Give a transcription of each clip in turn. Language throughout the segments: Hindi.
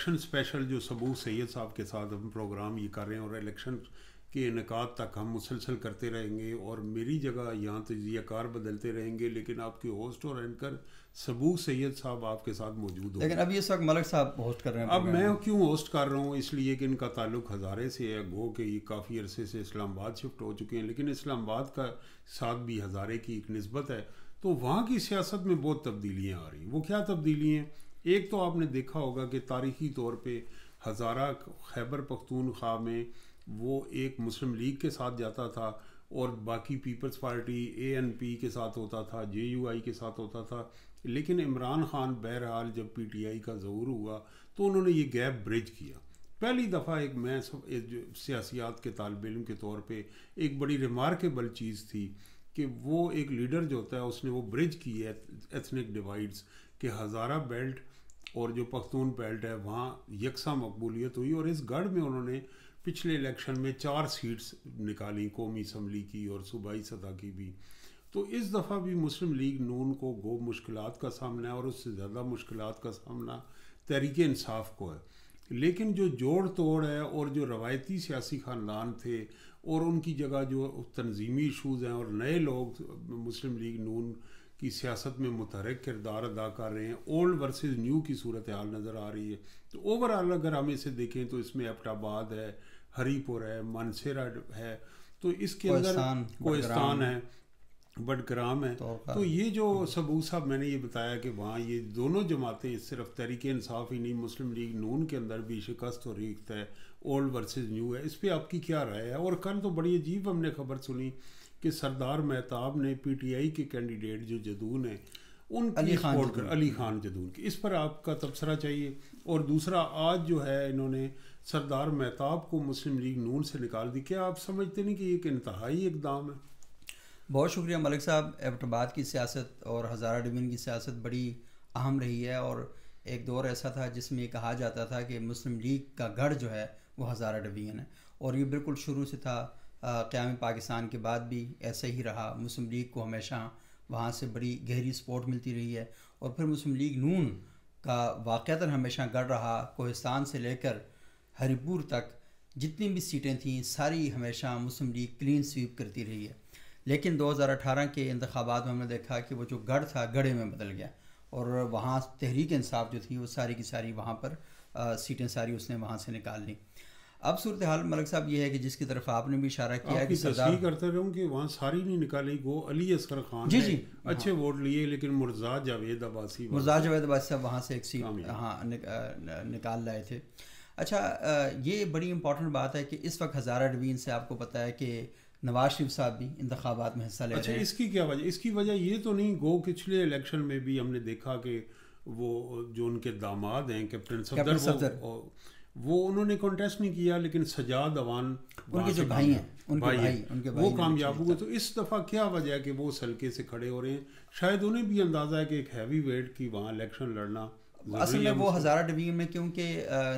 इलेक्शन स्पेशल जो सबूत सैयद साहब के साथ हम प्रोग्राम ये कर रहे हैं और इलेक्शन के इनकाद तक हम मुसलसल करते रहेंगे और मेरी जगह यहाँ तजियाकार बदलते रहेंगे, लेकिन आपके होस्ट और एंकर सबूत सैयद साहब आपके साथ मौजूद हो। लेकिन अब इस वक्त मलिक साहब होस्ट कर रहे हैं। अब मैं क्यों होस्ट कर रहा हूँ, इसलिए कि इनका ताल्लुक हज़ारे से है, गो कि ये काफ़ी अरसे से इस्लामाबाद शिफ्ट हो चुके हैं, लेकिन इस्लामाबाद का साथ भी हज़ारे की एक निस्बत है, तो वहाँ की सियासत में बहुत तब्दीलियाँ आ रही हैं। वो क्या तब्दीली हैं? एक तो आपने देखा होगा कि तारीख़ी तौर पर हज़ारा खैबर पख्तूनख्वा में वो एक मुस्लिम लीग के साथ जाता था और बाकी पीपल्स पार्टी ANP के साथ होता था, JUI के साथ होता था। लेकिन इमरान खान बहरहाल जब PTI का ज़हूर हुआ तो उन्होंने ये गैप ब्रिज किया। पहली दफ़ा एक मैं सियासियात के तालिब इल्म के तौर पे एक बड़ी रिमार्केबल चीज़ थी कि वो एक लीडर जो होता है उसने वो ब्रिज की है एथनिक डिवाइड्स कि हज़ारा बेल्ट और जो पख्तून बेल्ट है वहाँ यकसा मकबूलियत हुई और इस गढ़ में उन्होंने पिछले इलेक्शन में 4 सीट्स निकाली, कौमी असम्बली की और सूबाई सतह की भी। तो इस दफ़ा भी मुस्लिम लीग नून को गो मुश्किलात का सामना है और उससे ज़्यादा मुश्किलात का सामना तहरीक इंसाफ को है। लेकिन जो जोड़ तोड़ है और जो रवायती सियासी ख़ानदान थे और उनकी जगह जो तंजीमी इशूज़ हैं और नए लोग मुस्लिम लीग नून की सियासत में मुतहरक किरदार अदा कर रहे हैं, ओल्ड वर्सेस न्यू की सूरत हाल नज़र आ रही है। तो ओवरऑल अगर हम इसे देखें तो इसमें एबटाबाद है, हरीपुर है, मानसेरा है, तो इसके अंदर कोहिस्तान है, बडग्राम है। तो ये जो सबूत साहब मैंने ये बताया कि वहाँ ये दोनों जमातें सिर्फ तहरीक इंसाफ ही नहीं, मुस्लिम लीग नून के अंदर भी शिकस्त और रीख्त है, ओल्ड वर्सेस न्यू है। इस पर आपकी क्या राय है? और कल तो बड़ी अजीब हमने खबर सुनी कि सरदार मेहताब ने PTI के कैंडिडेट जो जदून है उनकी सपोर्ट कर, अली खान जदून की, इस पर आपका तबसरा चाहिए। और दूसरा, आज जो है इन्होंने सरदार मेहताब को मुस्लिम लीग नून से निकाल दी। क्या आप समझते नहीं कि एक इंतहाई इकदाम है? बहुत शुक्रिया मलिक साहब। एबटाबाद की सियासत और हज़ारा डिवीज़न की सियासत बड़ी अहम रही है और एक दौर ऐसा था जिसमें कहा जाता था कि मुस्लिम लीग का गढ़ जो है वो हज़ारा डिवीज़न है और ये बिल्कुल शुरू से था। क़याम पाकिस्तान के बाद भी ऐसा ही रहा। मुस्लिम लीग को हमेशा वहाँ से बड़ी गहरी सपोर्ट मिलती रही है और फिर मुस्लिम लीग नून का वाक़तन हमेशा गढ़ रहा। कोहिस्तान से लेकर हरीपुर तक जितनी भी सीटें थीं सारी हमेशा मुस्लिम लीग क्लीन स्वीप करती रही है। लेकिन 2018 के इंतखाबात में हमने देखा कि वो जो गढ़ था गढ़े में बदल गया और वहाँ तहरीक इंसाफ जो थी वो सारी की सारी वहाँ पर सीटें सारी उसने वहाँ से निकाल ली। अब सूरत हाल मलिक साहब ये है कि जिसकी तरफ आपने भी इशारा किया कि सरदार करते रहूँ कि वहाँ सारी नहीं निकाली, गो अली असगर खान जी अच्छे वोट लिए, लेकिन मुर्जा जावेद अब्बासी साहब वहाँ से एक सीट निकाल लाए थे। अच्छा, ये बड़ी इंपॉर्टेंट बात है कि इस वक्त हज़ारा डिवीज़न से आपको पता है कि नवाज शरीफ साहब भी इंतखाबात में हिस्सा ले रहे हैं। इसकी क्या वजह? इसकी वजह ये तो नहीं, गो पिछले इलेक्शन में भी हमने देखा कि वो जो उनके दामाद हैं कैप्टन सफदर वो उन्होंने कॉन्टेस्ट नहीं किया, लेकिन सजाद अवान उनके जो भाई हैं उनके भाई वो कामयाब हुए। तो इस दफ़ा क्या वजह है कि वो सलके से खड़े हो रहे हैं? शायद उन्हें भी अंदाज़ा है कि एक हैवी वेट की वहाँ इलेक्शन लड़ना असल में वो हज़ारा डिवीज़न में, क्योंकि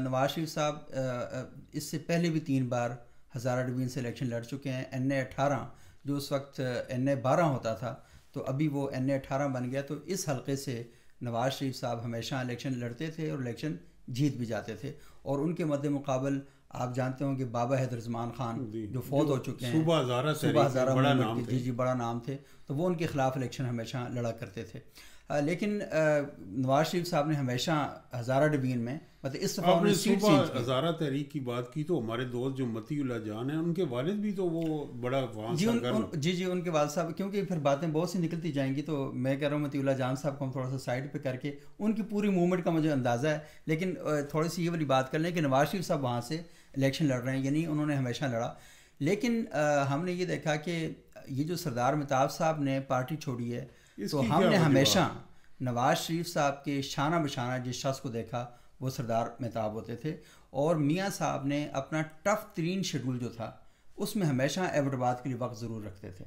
नवाज शरीफ साहब इससे पहले भी 3 बार हज़ारा डिवीज़न से इलेक्शन लड़ चुके हैं। NA-18 जो उस वक्त NA-12 होता था तो अभी वो NA-18 बन गया। तो इस हलके से नवाज शरीफ साहब हमेशा इलेक्शन लड़ते थे और इलेक्शन जीत भी जाते थे और उनके मद्दे मुकाबल आप जानते होंगे बाबा हैदरज़मान खान जो फौत हो चुके हैं, सूबा हज़ारा बड़ा नाम थे, तो वो उनके ख़िलाफ़ इलेक्शन हमेशा लड़ा करते थे। लेकिन नवाज शरीफ साहब ने हमेशा हज़ारा डिवीज़न में मतलब इस दफ़ा आपने सुबह हज़ारा तहरीक की बात की तो हमारे दोस्त जो मतीउल्लाह जान हैं उनके वालिद भी तो वो बड़ा जी उनके वालिद साहब, क्योंकि फिर बातें बहुत सी निकलती जाएंगी तो मैं कह रहा हूँ मतीउल्लाह जान साहब को हम थोड़ा सा साइड पे करके उनकी पूरी मूवमेंट का मुझे अंदाज़ा है। लेकिन थोड़ी सी ये वाली बात कर लें कि नवाज शरीफ साहब वहाँ से इलेक्शन लड़ रहे हैं, यानी उन्होंने हमेशा लड़ा। लेकिन हमने ये देखा कि ये जो सरदार मेहताब साहब ने पार्टी छोड़ी है तो हमने हमेशा नवाज शरीफ साहब के शाना बशाना जिस शख्स को देखा वो सरदार मेहताब होते थे और मियाँ साहब ने अपना टफ तरीन शेड्यूल जो था उसमें हमेशा एबटाबाद के लिए वक्त ज़रूर रखते थे।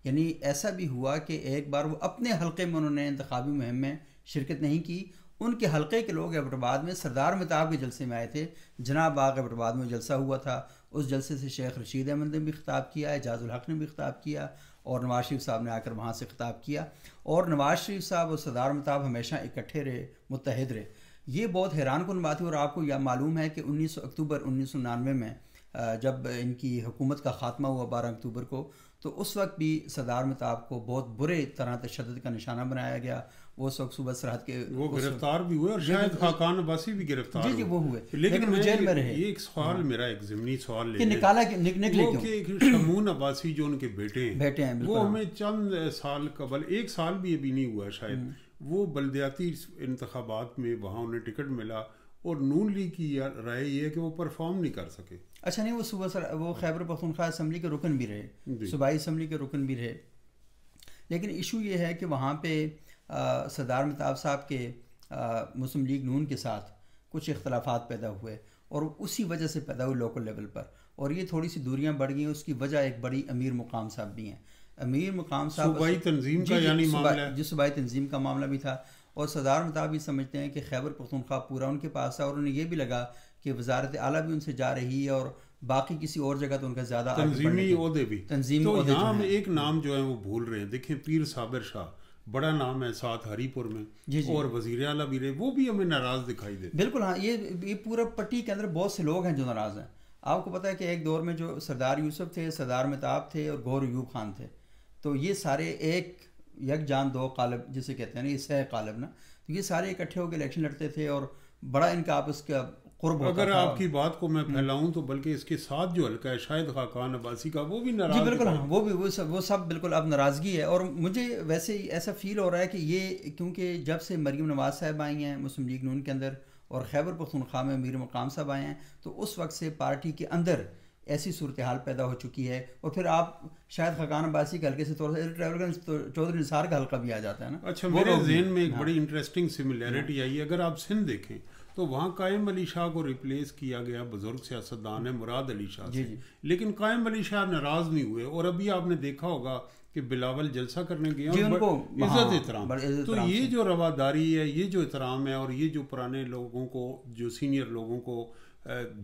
यानी ऐसा भी हुआ कि एक बार वो अपने हलके में उन्होंने इंतखाबी मुहिम में शिरकत नहीं की, उनके हलके के लोग एबटाबाद में सरदार मेहताब के जलसे में आए थे। जनाब बाग एबटाबाद में जलसा हुआ था, उस जलसे से शेख रशीद अहमद ने भी खिताब किया, एजाजुल हक ने भी खिताब किया और नवाज शरीफ साहब ने आकर वहाँ से खिताब किया। और नवाज शरीफ साहब और सरदार मेहताब हमेशा इकट्ठे रहे, मुत्तहिद रहे। ये बहुत हैरान कुन बात है। और आपको यह मालूम है कि 19 अक्टूबर 1999 में जब इनकी हुकूमत का ख़ात्मा हुआ 12 अक्टूबर को, तो उस वक्त भी सरदार महताब को बहुत बुरे तरह तशद्दुद का निशाना बनाया गया। वो उस वक्त सुबह सरहद के वो गिरफ्तार भी हुए और शायद खाकान अब्बासी भी गिरफ्तार जी वो हुए, लेकिन वो जेल में रहे। ये एक सवाल मेरा एक ज़िमनी सवाल कि निकाला कि निकले क्यों? शमून अब्बासी जो उनके बेटे हैं वो हमें चंद साल कबल, एक साल भी अभी नहीं हुआ शायद, वो बल्दियाती इंतखाबात में वहाँ उन्हें टिकट मिला और नून लीग की राय ये है कि वो परफॉर्म नहीं कर सके। अच्छा नहीं, वो सुबह वो खैबर पख्तूनख्वा असम्बली के रुकन भी रहे, सूबाई असम्बली के रुकन भी रहे। लेकिन इशू ये है कि वहाँ पे सरदार महताब साहब के मुस्लिम लीग नून के साथ कुछ इख्तलाफात पैदा हुए और उसी वजह से पैदा हुए लोकल लेवल पर, और ये थोड़ी सी दूरियां बढ़ गई। उसकी वजह एक बड़ी अमीर मुकाम साहब भी हैं। अमीर मुकाम साहब सूबाई तंजीम का यानी मामला, जो सूबाई तंजीम का मामला भी था। और सरदार महताब भी समझते हैं कि खैबर पख्तूनख्वा पूरा उनके पास था, और उन्हें यह भी लगा कि वजारत आला भी उनसे जा रही है और बाकी किसी और जगह तो उनका ज़्यादा तंजीमी ओहदे भी। तंजीमी तो यहाँ हम एक नाम जो है वो भूल रहे हैं। देखें, पीर साबिर शाह बड़ा नाम है साथ हरीपुर में, और वजीर आला भी रहे, वो भी हमें नाराज दिखाई देते। बिल्कुल हाँ, ये पूरा पट्टी के अंदर बहुत से लोग हैं जो नाराज हैं। आपको पता है कि एक दौर में जो सरदार यूसुफ थे, सरदार महताब थे और गौर अयूब खान थे, तो ये सारे एक यकजान दो कालब जिसे कहते हैं ना, ये सह कालब ना, तो ये सारे इकट्ठे होकर इलेक्शन लड़ते थे और बड़ा इनका आपस का कुर्ब होता अगर था। आपकी बात को मैं फैलाऊं तो बल्कि इसके साथ जो हल्का है शायद खाकान अब्बासी का, वो भी नाराज। जी बिल्कुल हाँ, वो सब बिल्कुल अब नाराज़गी है। और मुझे वैसे ऐसा फील हो रहा है कि ये क्योंकि जब से मरीम नवाज साहब आई हैं मुस्लिम लीग नून के अंदर और खैबर पख्तूनख्वा में मीर मकाम साहब आए हैं, तो उस वक्त से पार्टी के अंदर ऐसी सूरत हाल पैदा हो चुकी है। और फिर आप शायद खाकान अब्बासी के हल्के से थोड़ा सा ट्रैवलगंज तो चौधरी निसार का हल्का भी आ जाता है ना। अच्छा, मेरे जहन में एक बड़ी इंटरेस्टिंग सिमिलैरिटी आई। अगर आप सिंध देखें तो वहाँ कायम अली शाह को रिप्लेस किया गया बुजुर्ग सियासतदान है मुराद अली शाह से, लेकिन कायम अली शाह नाराज नहीं हुए। और अभी आपने देखा होगा कि बिलावल जलसा करने गए उनको इज्जत एहतराम। तो ये जो रवादारी है, ये जो एहतराम है, और ये जो पुराने लोगों को, जो सीनियर लोगों को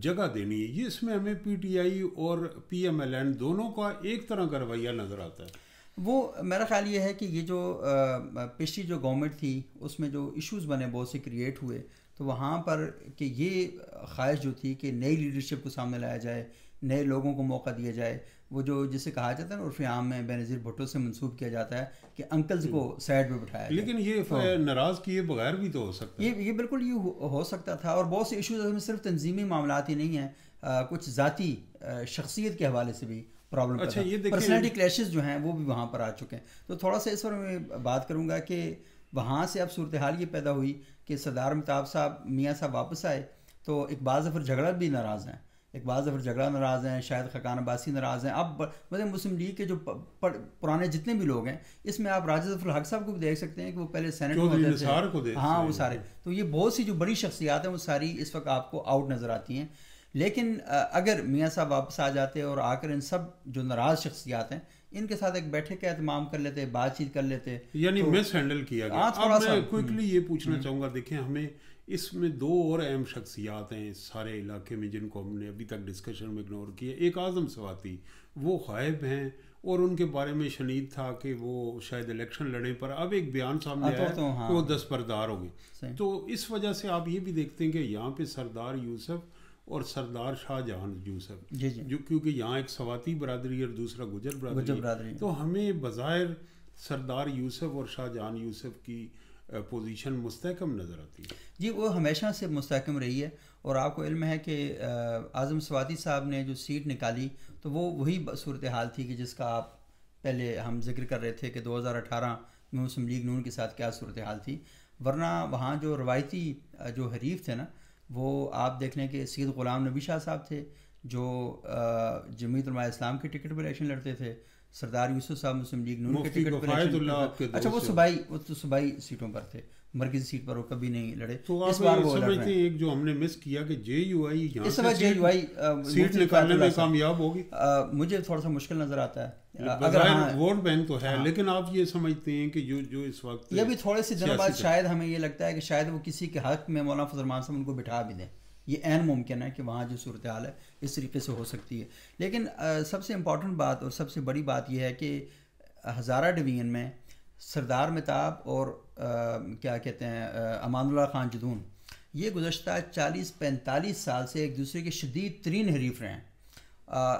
जगह देनी है, ये इसमें हमें पीटीआई और पीएमएलएन दोनों का एक तरह का रवैया नजर आता है। वो मेरा ख्याल ये है कि ये जो पिछली जो गवर्नमेंट थी उसमें जो इश्यूज बने बहुत से क्रिएट हुए, तो वहाँ पर कि ये ख्वाहिश जो थी कि नई लीडरशिप को सामने लाया जाए, नए लोगों को मौका दिया जाए, वो जो जिसे कहा जाता है ना उर्फ़ आम में बेनज़ीर भुट्टो से मंसूब किया जाता है कि अंकल्स को साइड पे बिठाया जाए। लेकिन ये तो नाराज़ किए बगैर भी तो हो सकता है। ये बिल्कुल ये हो सकता था। और बहुत से इशूज़ में सिर्फ तंजीमी मामलात ही नहीं हैं, कुछ ज़ाती शख्सियत के हवाले से भी प्रॉब्लम। अच्छा, ये देखिए पर्सनैलिटी क्लैशेस जो हैं वो भी वहाँ पर आ चुके हैं। तो थोड़ा सा इस पर मैं बात करूँगा कि वहाँ से अब सूरत हाल ये पैदा हुई कि सरदार महताब साहब मियाँ साहब वापस आए, तो इकबाल ज़फ़र झगड़ा भी नाराज़ हैं, इकबाल ज़फ़र झगड़ा नाराज़ हैं, शायद खाकान अब्बासी नाराज़ हैं। अब मतलब मुस्लिम लीग के जो पुराने जितने भी लोग हैं, इसमें आप राजा ज़फ़र हक साहब को भी देख सकते हैं कि वो पहले सेनेट में होते थे। हाँ, वो सारे, तो ये बहुत सी जो बड़ी शख्सियात हैं वो सारी इस वक्त आपको आउट नज़र आती हैं। लेकिन अगर मियाँ साहब वापस आ जाते और आकर इन सब जो नाराज़ शख्सियात हैं इनके साथ एक बैठक का एहतमाम कर लेते, बातचीत कर लेते, यानी मिस हैंडल किया गया। अब मैं क्विकली ये पूछना चाहूँगा, देखें हमें इसमें दो और अहम शख्सियात हैं इस सारे इलाके में जिनको हमने अभी तक डिस्कशन में इग्नोर किया। एक आज़म सवाती, वो गायब हैं और उनके बारे में शनीद था कि वो शायद इलेक्शन लड़े, पर अब एक बयान सामने आया कि वो दस्तबरदार हो गए। तो इस वजह से आप ये भी देखते हैं कि यहाँ पे सरदार यूसुफ और सरदार शाहजहां यूसुफ, जो क्योंकि यहाँ एक सवाती बरादरी और दूसरा गुजर बरादरी, तो हमें बज़ाहिर सरदार यूसुफ और शाहजहां यूसुफ की पोजीशन मुस्तहकम नज़र आती है। जी, वो हमेशा से मुस्तहकम रही है। और आपको इल्म है कि आज़म सवाती साहब ने जो सीट निकाली तो वो वही सूरत हाल थी कि जिसका आप पहले हम जिक्र कर रहे थे कि 2018 में मुस्लिम लीग नून के साथ क्या सूरत हाल थी। वरना वहाँ जो रवायती जो हरीफ थे ना, वो आप देख लें कि सैयद ग़ुलाम नबी शाह साहब थे जो जमीयत उलमा इस्लाम के टिकट पर इलेक्शन लड़ते थे, सरदार यूसुफ साहब मुस्लिम लीग नून के टिकट पर, अच्छा वो सूबाई सीटों पर थे, मरकजी सीट पर वो कभी नहीं लड़े। तो इस बार वो लड़ रहे हैं। एक जो हमने मिस किया कि जेयूआई यहाँ से जेयूआई सीट निकालने में कामयाब होगी, मुझे थोड़ा सा मुश्किल नजर आता है। अगर वोट बैंक तो है, लेकिन आप ये समझते हैं कि जो इस वक्त ये भी थोड़े से दिनों बाद शायद हमें ये लगता है कि शायद वो किसी के हक में मौलाना फजल रहमान साहब उनको बिठा भी दें। ये ऐन मुमकिन है कि वहाँ जो सूरत हाल है इस तरीके से हो सकती है। लेकिन सबसे इम्पॉर्टेंट बात और सबसे बड़ी बात यह है कि हज़ारा डिवीज़न में सरदार महताब और क्या कहते हैं अमानुल्लाह खान जदून, ये गुज़श्ता 40-45 साल से एक दूसरे के शदीद तरीन हरीफ रहे हैं।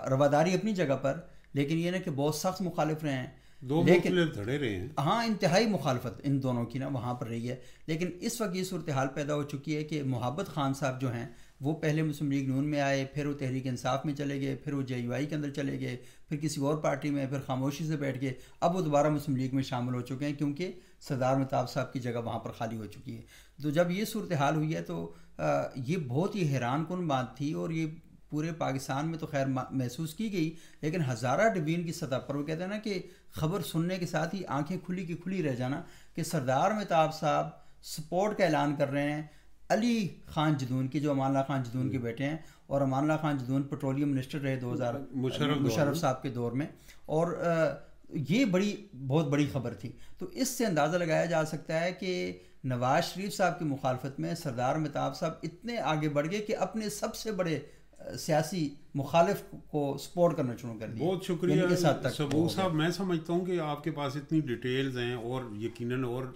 रवादारी अपनी जगह पर, लेकिन ये ना कि बहुत सख्त मुखालिफ रहे हैं, दो मुख्तलिफ धड़े रहे हैं। हाँ, इंतहाई मुखालफत इन दोनों की ना वहाँ पर रही है। लेकिन इस वक्त ये सूरत हाल पैदा हो चुकी है कि मोहब्बत खान साहब जो हैं वो पहले मुस्लिम लीग नून में आए, फिर वो तहरीक इंसाफ में चले गए, फिर वो JUI के अंदर चले गए, फिर किसी और पार्टी में, फिर खामोशी से बैठ गए, अब वो दोबारा मुस्लिम लीग में शामिल हो चुके हैं क्योंकि सरदार महताब साहब की जगह वहाँ पर खाली हो चुकी है। तो जब ये सूरत हाल हुई है तो ये बहुत ही हैरान कुन बात थी, और ये पूरे पाकिस्तान में तो खैर महसूस की गई, लेकिन हज़ारा डिवीज़न की सतह पर वो कहते हैं ना कि ख़बर सुनने के साथ ही आंखें खुली की खुली रह जाना कि सरदार महताब साहब सपोर्ट का ऐलान कर रहे हैं अली खान जदून की, जो अमान खान जदून के बेटे हैं, और अमान खान जदून पेट्रोलियम मिनिस्टर रहे 2000 मुशर्रफ साहब के दौर में, और ये बहुत बड़ी ख़बर थी। तो इससे अंदाज़ा लगाया जा सकता है कि नवाज शरीफ साहब की मुखालफत में सरदार महताब साहब इतने आगे बढ़ गए कि अपने सबसे बड़े सियासी मुखालिफ को सपोर्ट करना शुरू कर दिया। बहुत शुक्रिया सबूक साहब। मैं समझता हूँ कि आपके पास इतनी डिटेल्स हैं, और यकीनन और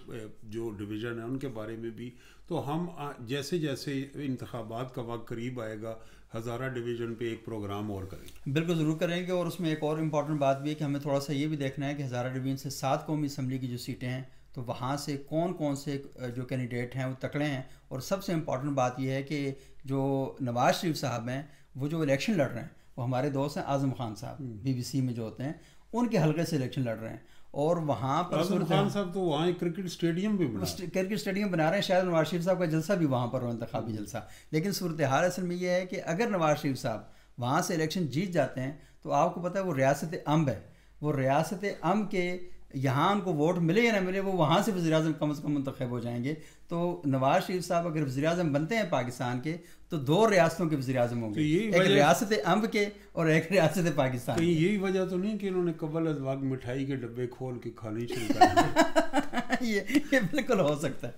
जो डिवीज़न है उनके बारे में भी, तो हम जैसे जैसे इंतखाबात का वक्त करीब आएगा हज़ारा डिवीज़न पे एक प्रोग्राम और करेंगे। बिल्कुल ज़रूर करेंगे। और उसमें एक और इम्पॉर्टेंट बात भी है कि हमें थोड़ा सा ये भी देखना है कि हज़ारा डिवीज़न से 7 कौमी असम्बली की जो सीटें हैं, तो वहाँ से कौन कौन से जो कैंडिडेट हैं वो तकड़े हैं। और सबसे इम्पॉर्टेंट बात यह है कि जो नवाज शरीफ साहब हैं वो जो इलेक्शन लड़ रहे हैं वो हमारे दोस्त हैं आज़म खान साहब, BBC में जो होते हैं, उनके हल्के से इलेक्शन लड़ रहे हैं। और वहाँ पर आज़म खान साहब तो वहाँ एक क्रिकेट स्टेडियम भी बना रहे हैं, शायद नवाज शरीफ साहब का जलसा भी वहाँ पर हो, इंतखाबी जलसा। लेकिन सूरत हाल असल में ये है कि अगर नवाज शरीफ साहब वहाँ से इलेक्शन जीत जाते हैं तो आपको पता है वो रियासत अम्ब है, वो रियासत अम्ब के यहाँ उनको वोट मिले या ना मिले वो वहाँ से वज़ीर-ए-आज़म कम से कम मुंतखब हो जाएंगे। तो नवाज शरीफ साहब अगर वज़ीर-ए-आज़म बनते हैं पाकिस्तान के तो 2 रियासतों के वज़ीर-ए-आज़म होंगे, एक रियासत अम्ब के और एक रियासत पाकिस्तान। कहीं यही वजह तो नहीं कि इन्होंने कबल अज़ वक्त मिठाई के डब्बे खोल के खाने शुरू कर ये बिल्कुल हो सकता है।